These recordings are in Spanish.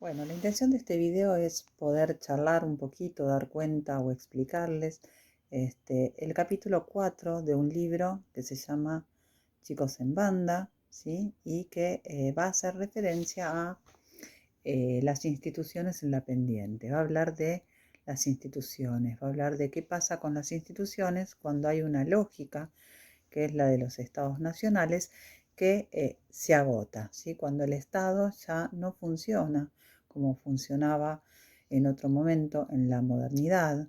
Bueno, la intención de este video es poder charlar un poquito, dar cuenta o explicarles el capítulo 4 de un libro que se llama Chicos en Banda, ¿sí? Y que va a hacer referencia a las instituciones en la pendiente. Va a hablar de las instituciones, va a hablar de qué pasa con las instituciones cuando hay una lógica, que es la de los estados nacionales, que se agota, ¿sí? Cuando el Estado ya no funciona como funcionaba en otro momento en la modernidad.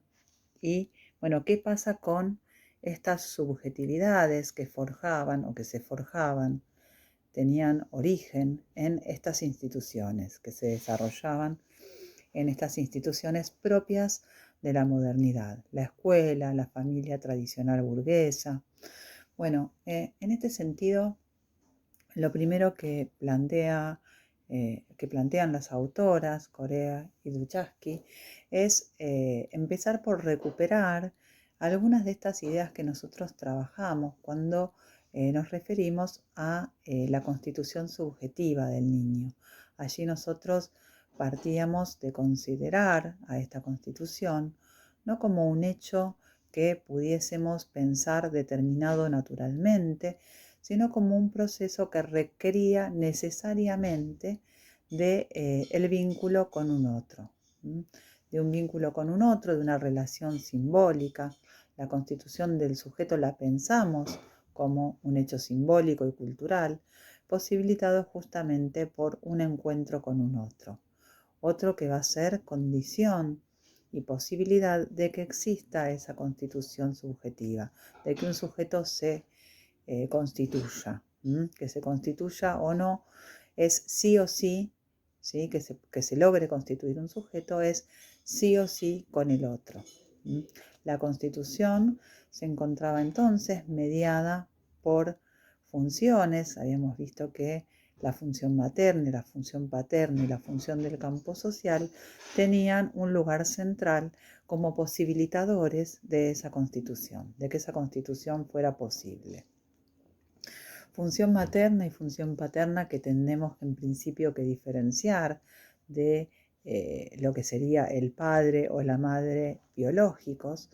Y bueno, ¿qué pasa con estas subjetividades que forjaban o que se forjaban, tenían origen en estas instituciones, que se desarrollaban en estas instituciones propias de la modernidad? La escuela, la familia tradicional burguesa. Bueno, en este sentido, lo primero que plantean las autoras, Corea y Duchaski, es empezar por recuperar algunas de estas ideas que nosotros trabajamos cuando nos referimos a la constitución subjetiva del niño. Allí nosotros partíamos de considerar a esta constitución no como un hecho que pudiésemos pensar determinado naturalmente, sino como un proceso que requería necesariamente de el vínculo con un otro, de un vínculo con un otro, de una relación simbólica. La constitución del sujeto la pensamos como un hecho simbólico y cultural, posibilitado justamente por un encuentro con un otro que va a ser condición y posibilidad de que exista esa constitución subjetiva, de que un sujeto se constituya. Que se constituya o no es sí o sí, ¿sí? Que se logre constituir un sujeto es sí o sí con el otro. La constitución se encontraba entonces mediada por funciones. Habíamos visto que la función materna, la función paterna y la función del campo social tenían un lugar central como posibilitadores de esa constitución, de que esa constitución fuera posible. Función materna y función paterna que tenemos en principio que diferenciar de lo que sería el padre o la madre biológicos,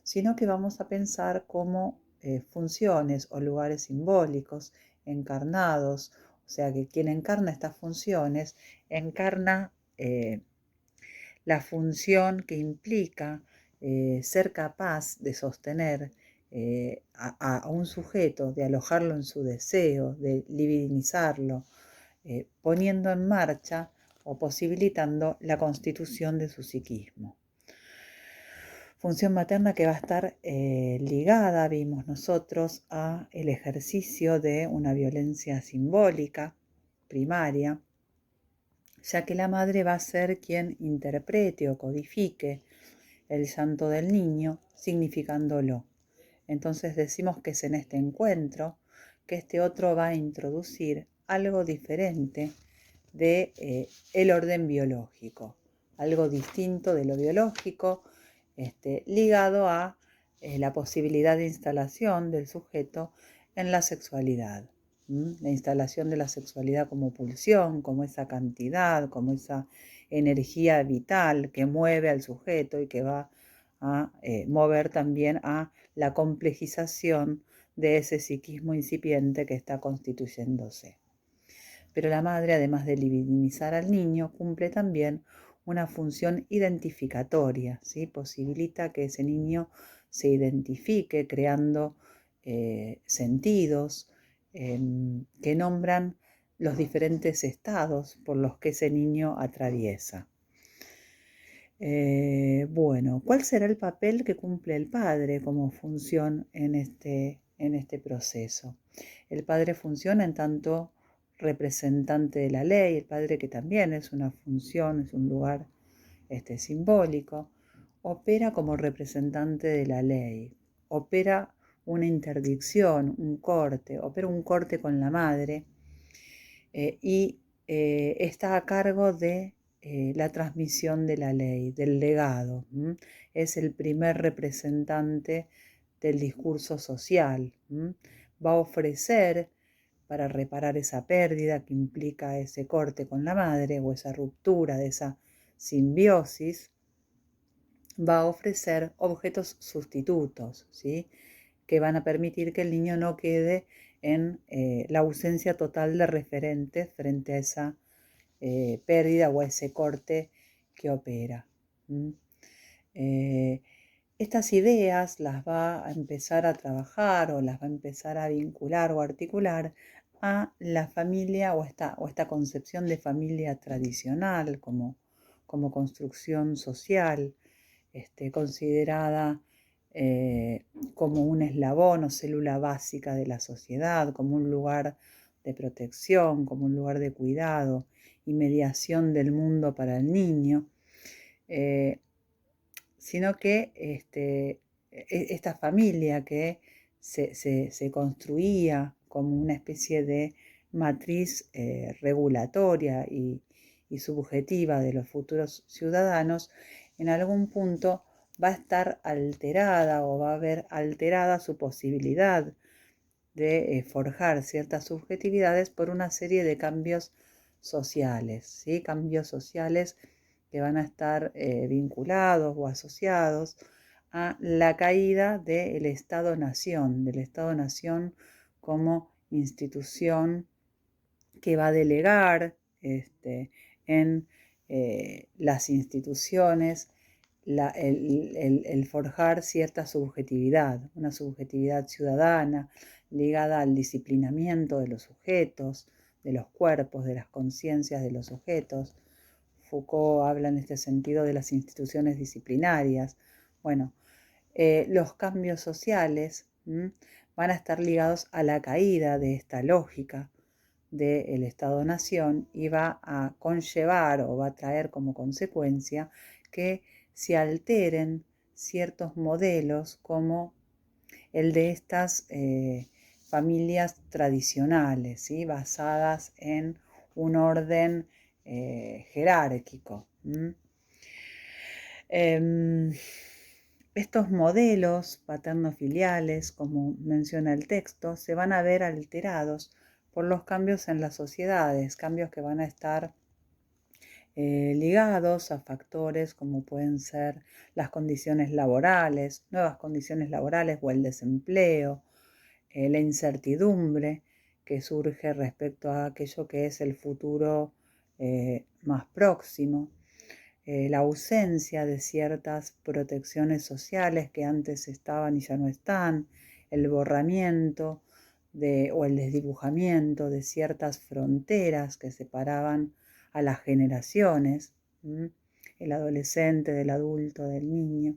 sino que vamos a pensar como funciones o lugares simbólicos encarnados, o sea que quien encarna estas funciones encarna la función que implica ser capaz de sostener a un sujeto, de alojarlo en su deseo, de libidinizarlo, poniendo en marcha o posibilitando la constitución de su psiquismo. Función materna que va a estar ligada, vimos nosotros, a el ejercicio de una violencia simbólica primaria, ya que la madre va a ser quien interprete o codifique el llanto del niño, significándolo. Entonces decimos que es en este encuentro que este otro va a introducir algo diferente de el orden biológico, algo distinto de lo biológico, ligado a la posibilidad de instalación del sujeto en la sexualidad. La instalación de la sexualidad como pulsión, como esa cantidad, como esa energía vital que mueve al sujeto y que va a mover también a la complejización de ese psiquismo incipiente que está constituyéndose. Pero la madre, además de libidinizar al niño, cumple también una función identificatoria, ¿sí? Posibilita que ese niño se identifique creando sentidos que nombran los diferentes estados por los que ese niño atraviesa. Bueno, ¿cuál será el papel que cumple el padre como función en este proceso? El padre funciona en tanto representante de la ley, el padre que también es una función, es un lugar simbólico, opera como representante de la ley, opera una interdicción, opera un corte con la madre y está a cargo de la transmisión de la ley, del legado. Es el primer representante del discurso social. Va a ofrecer para reparar esa pérdida que implica ese corte con la madre o esa ruptura de esa simbiosis, va a ofrecer objetos sustitutos, ¿sí? Que van a permitir que el niño no quede en la ausencia total de referentes frente a esa pérdida o a ese corte que opera. Estas ideas las va a empezar a trabajar o las va a empezar a vincular o articular a la familia o esta concepción de familia tradicional como construcción social, considerada como un eslabón o célula básica de la sociedad, como un lugar de protección, como un lugar de cuidado y mediación del mundo para el niño, sino que esta familia que se construía como una especie de matriz regulatoria y subjetiva de los futuros ciudadanos, en algún punto va a estar alterada o va a haber alterada su posibilidad de forjar ciertas subjetividades por una serie de cambios sociales, ¿sí? Cambios sociales que van a estar vinculados o asociados a la caída del Estado-Nación como institución que va a delegar en las instituciones el forjar cierta subjetividad, una subjetividad ciudadana ligada al disciplinamiento de los sujetos, de los cuerpos, de las conciencias de los sujetos. Foucault habla en este sentido de las instituciones disciplinarias. Bueno, los cambios sociales van a estar ligados a la caída de esta lógica del Estado-Nación y va a conllevar o va a traer como consecuencia que se alteren ciertos modelos como el de estas familias tradicionales, ¿sí? Basadas en un orden jerárquico. Estos modelos paterno-filiales, como menciona el texto, se van a ver alterados por los cambios en las sociedades, cambios que van a estar ligados a factores como pueden ser las condiciones laborales, nuevas condiciones laborales o el desempleo, la incertidumbre que surge respecto a aquello que es el futuro más próximo, la ausencia de ciertas protecciones sociales que antes estaban y ya no están, el borramiento o el desdibujamiento de ciertas fronteras que separaban a las generaciones, el adolescente del adulto, del niño,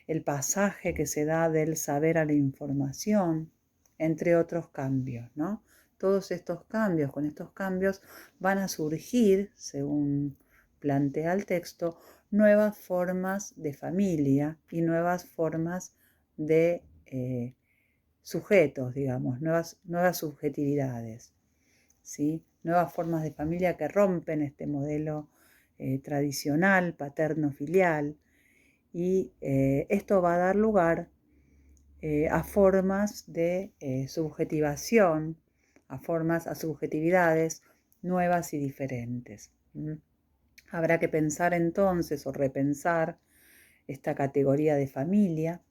el pasaje que se da del saber a la información, entre otros cambios, ¿no? Todos estos cambios, con estos cambios van a surgir, según plantea el texto, nuevas formas de familia y nuevas formas de sujetos, digamos, nuevas subjetividades, ¿sí? Nuevas formas de familia que rompen este modelo tradicional, paterno-filial, y esto va a dar lugar a formas de subjetivación, a subjetividades nuevas y diferentes. Habrá que pensar entonces o repensar esta categoría de familia,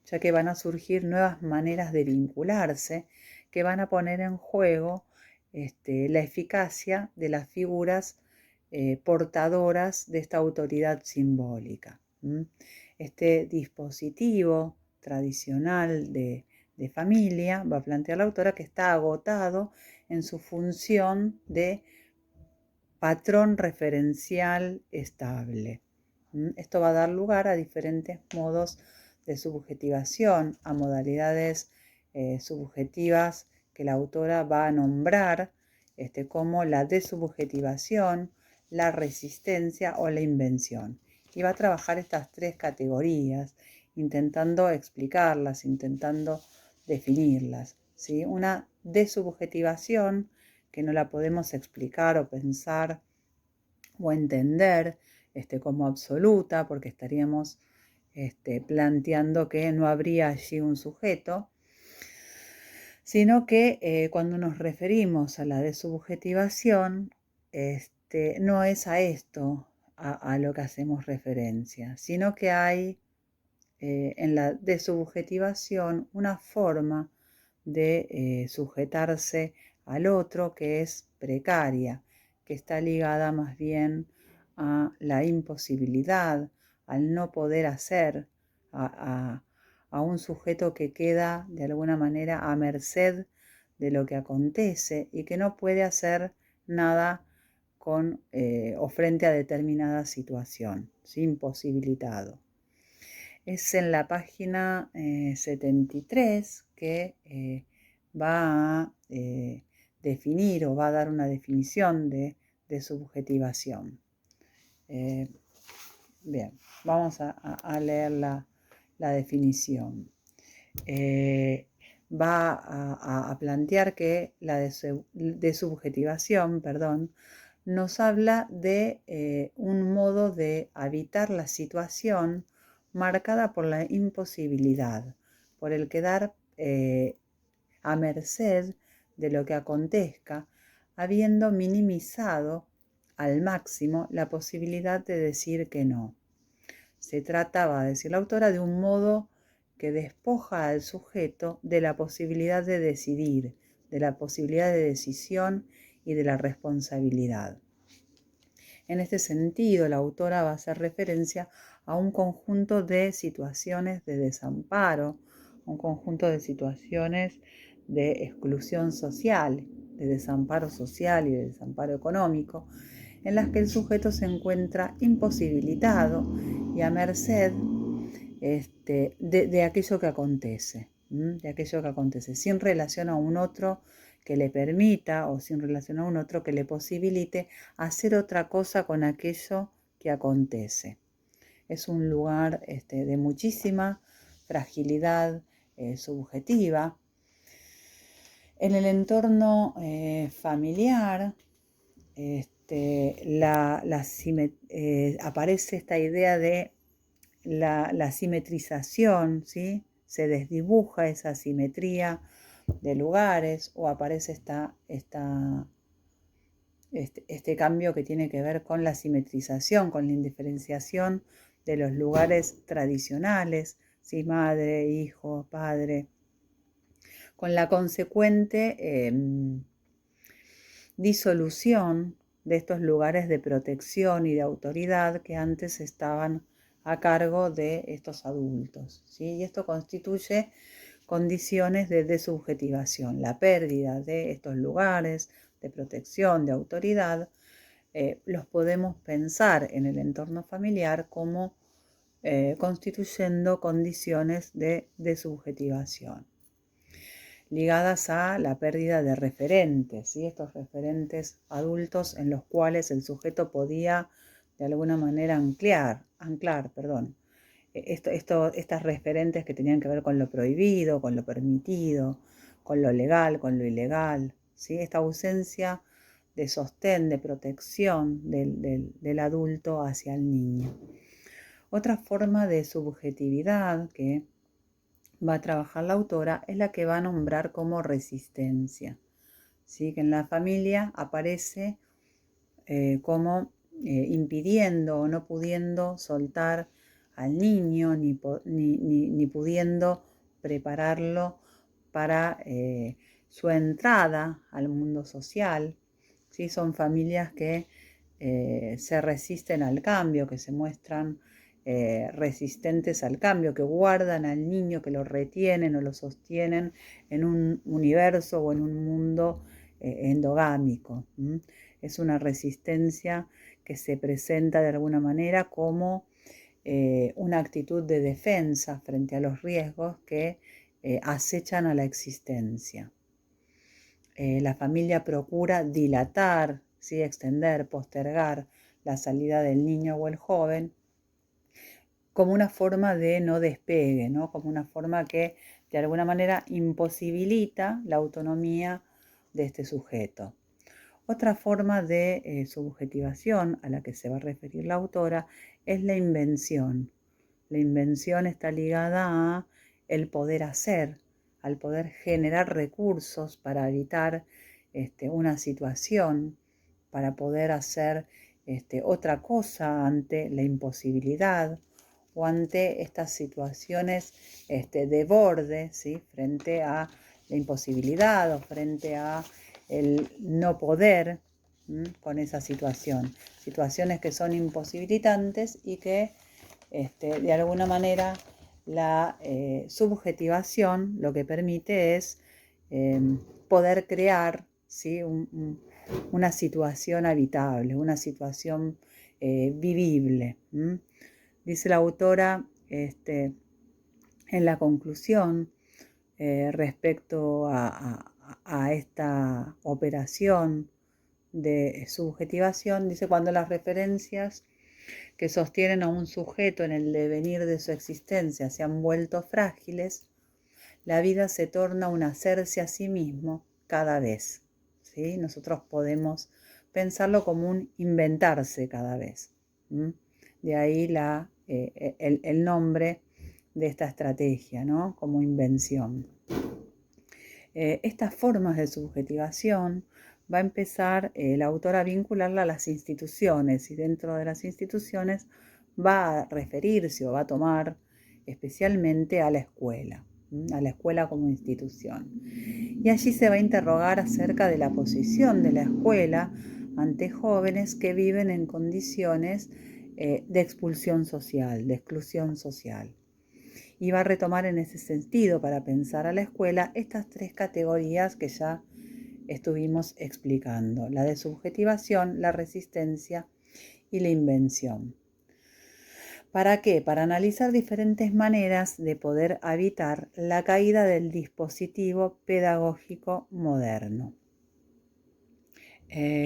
ya que van a surgir nuevas maneras de vincularse que van a poner en juego la eficacia de las figuras portadoras de esta autoridad simbólica. Este dispositivo tradicional de familia, va a plantear la autora, que está agotado en su función de patrón referencial estable. Esto va a dar lugar a diferentes modos de subjetivación, a modalidades subjetivas que la autora va a nombrar como la desubjetivación, la resistencia o la invención. Y va a trabajar estas tres categorías, intentando explicarlas, intentando definirlas, ¿sí? Una desubjetivación que no la podemos explicar o pensar o entender como absoluta, porque estaríamos planteando que no habría allí un sujeto, sino que cuando nos referimos a la desubjetivación, no es a esto a lo que hacemos referencia, sino que hay en la desubjetivación una forma de sujetarse al otro que es precaria, que está ligada más bien a la imposibilidad, al no poder hacer, a, a un sujeto que queda de alguna manera a merced de lo que acontece y que no puede hacer nada con o frente a determinada situación, ¿sí? Imposibilitado. Es en la página 73 que va a definir o va a dar una definición de subjetivación. Bien, vamos a leer la definición. Va a plantear que la desubjetivación, nos habla de un modo de habitar la situación marcada por la imposibilidad, por el quedar a merced de lo que acontezca, habiendo minimizado al máximo la posibilidad de decir que no. Se trata, va a decir la autora, de un modo que despoja al sujeto de la posibilidad de decidir, de la posibilidad de decisión y de la responsabilidad. En este sentido, la autora va a hacer referencia a un conjunto de situaciones de desamparo, un conjunto de situaciones de exclusión social, de desamparo social y de desamparo económico, en las que el sujeto se encuentra imposibilitado y a merced de aquello que acontece, sin relación a un otro que le permita o sin relación a un otro que le posibilite hacer otra cosa con aquello que acontece. Es un lugar de muchísima fragilidad subjetiva. En el entorno familiar aparece esta idea de la simetrización, ¿sí? Se desdibuja esa simetría de lugares o aparece este cambio que tiene que ver con la simetrización, con la indiferenciación de los lugares tradicionales, ¿sí? Madre, hijo, padre, con la consecuente disolución de estos lugares de protección y de autoridad que antes estaban a cargo de estos adultos, ¿sí? Y esto constituye condiciones de desubjetivación, la pérdida de estos lugares de protección, de autoridad, los podemos pensar en el entorno familiar como constituyendo condiciones de desubjetivación ligadas a la pérdida de referentes, ¿sí? Estos referentes adultos en los cuales el sujeto podía de alguna manera anclar, estas referentes que tenían que ver con lo prohibido, con lo permitido, con lo legal, con lo ilegal, ¿sí? Esta ausencia de sostén, de protección del adulto hacia el niño. Otra forma de subjetividad que va a trabajar la autora es la que va a nombrar como resistencia, ¿sí? Que en la familia aparece como impidiendo o no pudiendo soltar al niño ni pudiendo prepararlo para su entrada al mundo social, ¿sí? Son familias que se resisten al cambio, que se muestran resistentes al cambio, que guardan al niño, que lo retienen o lo sostienen en un universo o en un mundo endogámico. Es una resistencia que se presenta de alguna manera como una actitud de defensa frente a los riesgos que acechan a la existencia. La familia procura dilatar, ¿sí? Extender, postergar la salida del niño o el joven como una forma de no despegue, ¿no? Como una forma que de alguna manera imposibilita la autonomía de este sujeto. Otra forma de subjetivación a la que se va a referir la autora es la invención. La invención está ligada a el poder hacer, al poder generar recursos para evitar una situación, para poder hacer otra cosa ante la imposibilidad o ante estas situaciones de borde, ¿sí? Frente a la imposibilidad o frente a el no poder con esa situación. Situaciones que son imposibilitantes y que de alguna manera la subjetivación lo que permite es poder crear, ¿sí? Una situación habitable, una situación vivible. Dice la autora en la conclusión respecto a esta operación de subjetivación, dice: cuando las referencias que sostienen a un sujeto en el devenir de su existencia se han vuelto frágiles, la vida se torna un hacerse a sí mismo cada vez. ¿Sí? Nosotros podemos pensarlo como un inventarse cada vez. De ahí el nombre de esta estrategia, ¿no? Como invención. Estas formas de subjetivación va a empezar la autora a vincularla a las instituciones, y dentro de las instituciones va a referirse o va a tomar especialmente a la escuela como institución. Y allí se va a interrogar acerca de la posición de la escuela ante jóvenes que viven en condiciones de expulsión social, de exclusión social. Y va a retomar en ese sentido, para pensar a la escuela, estas tres categorías que ya estuvimos explicando: la de subjetivación, la resistencia y la invención. ¿Para qué? Para analizar diferentes maneras de poder evitar la caída del dispositivo pedagógico moderno.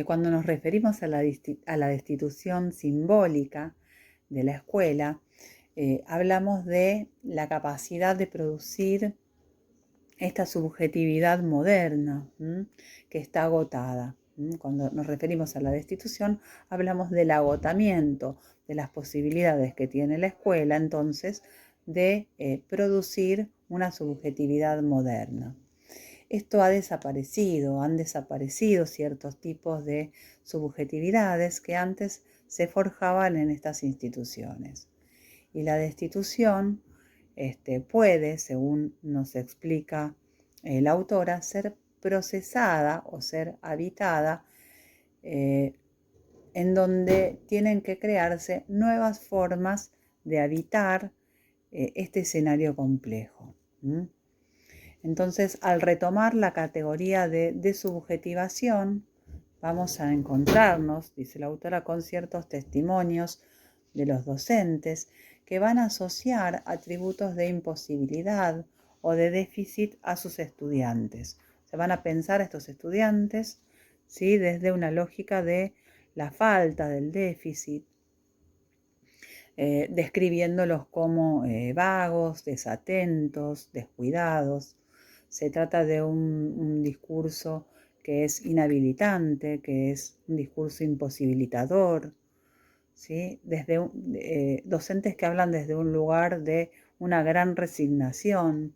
Cuando nos referimos a la destitución simbólica de la escuela, hablamos de la capacidad de producir esta subjetividad moderna que está agotada. Cuando nos referimos a la destitución, hablamos del agotamiento de las posibilidades que tiene la escuela, entonces, de producir una subjetividad moderna. Esto han desaparecido ciertos tipos de subjetividades que antes se forjaban en estas instituciones. Y la destitución puede, según nos explica la autora, ser procesada o ser habitada en donde tienen que crearse nuevas formas de habitar este escenario complejo. Entonces, al retomar la categoría de subjetivación, vamos a encontrarnos, dice la autora, con ciertos testimonios de los docentes que van a asociar atributos de imposibilidad o de déficit a sus estudiantes. Se van a pensar a estos estudiantes, ¿sí?, desde una lógica de la falta, del déficit, describiéndolos como vagos, desatentos, descuidados. Se trata de un discurso que es inhabilitante, que es un discurso imposibilitador, ¿sí? Docentes que hablan desde un lugar de una gran resignación.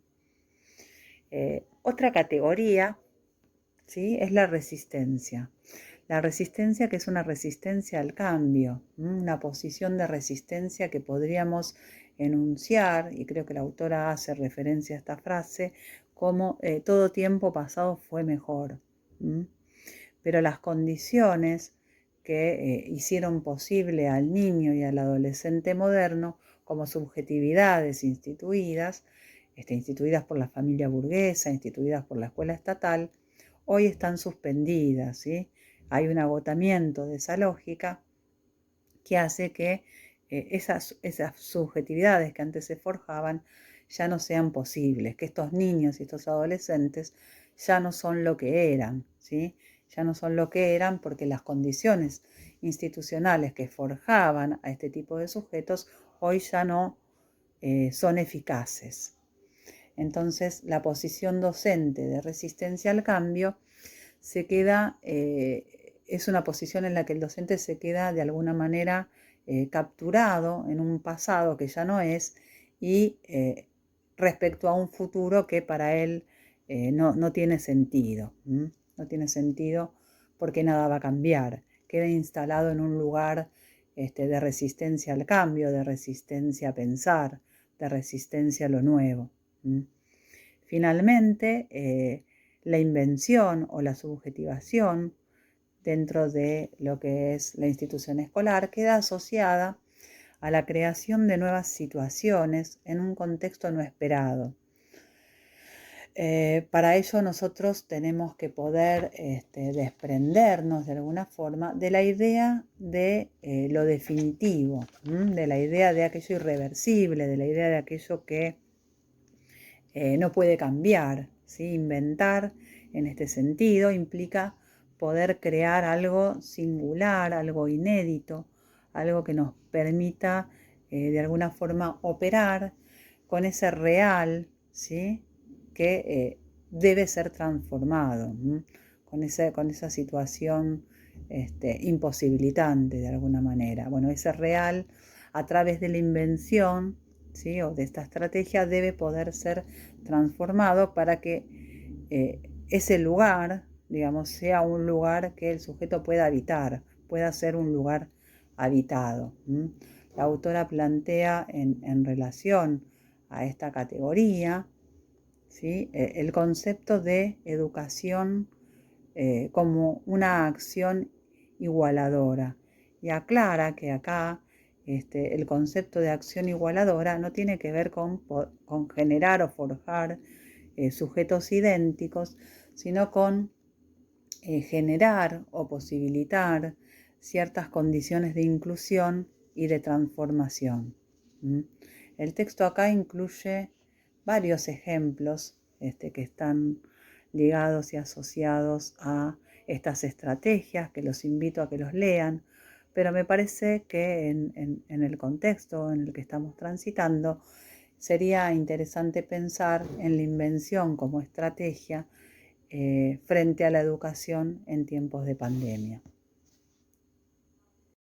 Otra categoría, ¿sí?, es la resistencia. La resistencia, que es una resistencia al cambio, una posición de resistencia que podríamos enunciar, y creo que la autora hace referencia a esta frase, como todo tiempo pasado fue mejor. Pero las condiciones que hicieron posible al niño y al adolescente moderno como subjetividades instituidas por la familia burguesa, instituidas por la escuela estatal, hoy están suspendidas, ¿sí? Hay un agotamiento de esa lógica que hace que esas subjetividades que antes se forjaban ya no sean posibles, que estos niños y estos adolescentes ya no son lo que eran, ¿sí? Ya no son lo que eran porque las condiciones institucionales que forjaban a este tipo de sujetos hoy ya no son eficaces. Entonces, la posición docente de resistencia al cambio se queda, es una posición en la que el docente se queda de alguna manera capturado en un pasado que ya no es, y respecto a un futuro que para él no tiene sentido. No tiene sentido porque nada va a cambiar. Queda instalado en un lugar de resistencia al cambio, de resistencia a pensar, de resistencia a lo nuevo. Finalmente, la invención o la subjetivación dentro de lo que es la institución escolar queda asociada a la creación de nuevas situaciones en un contexto no esperado. Para ello nosotros tenemos que poder desprendernos de alguna forma de la idea de lo definitivo, de la idea de aquello irreversible, de la idea de aquello que no puede cambiar, ¿sí? Inventar en este sentido implica poder crear algo singular, algo inédito, algo que nos permita de alguna forma operar con ese real, ¿sí? Que debe ser transformado, con esa situación imposibilitante de alguna manera. Bueno, ese real a través de la invención, ¿sí? O de esta estrategia debe poder ser transformado para que ese lugar, digamos, sea un lugar que el sujeto pueda habitar, pueda ser un lugar habitado. La autora plantea en relación a esta categoría, ¿sí? El concepto de educación como una acción igualadora y aclara que acá el concepto de acción igualadora no tiene que ver con generar o forjar sujetos idénticos, sino con generar o posibilitar ciertas condiciones de inclusión y de transformación. El texto acá incluye varios ejemplos que están ligados y asociados a estas estrategias, que los invito a que los lean, pero me parece que en el contexto en el que estamos transitando sería interesante pensar en la invención como estrategia frente a la educación en tiempos de pandemia.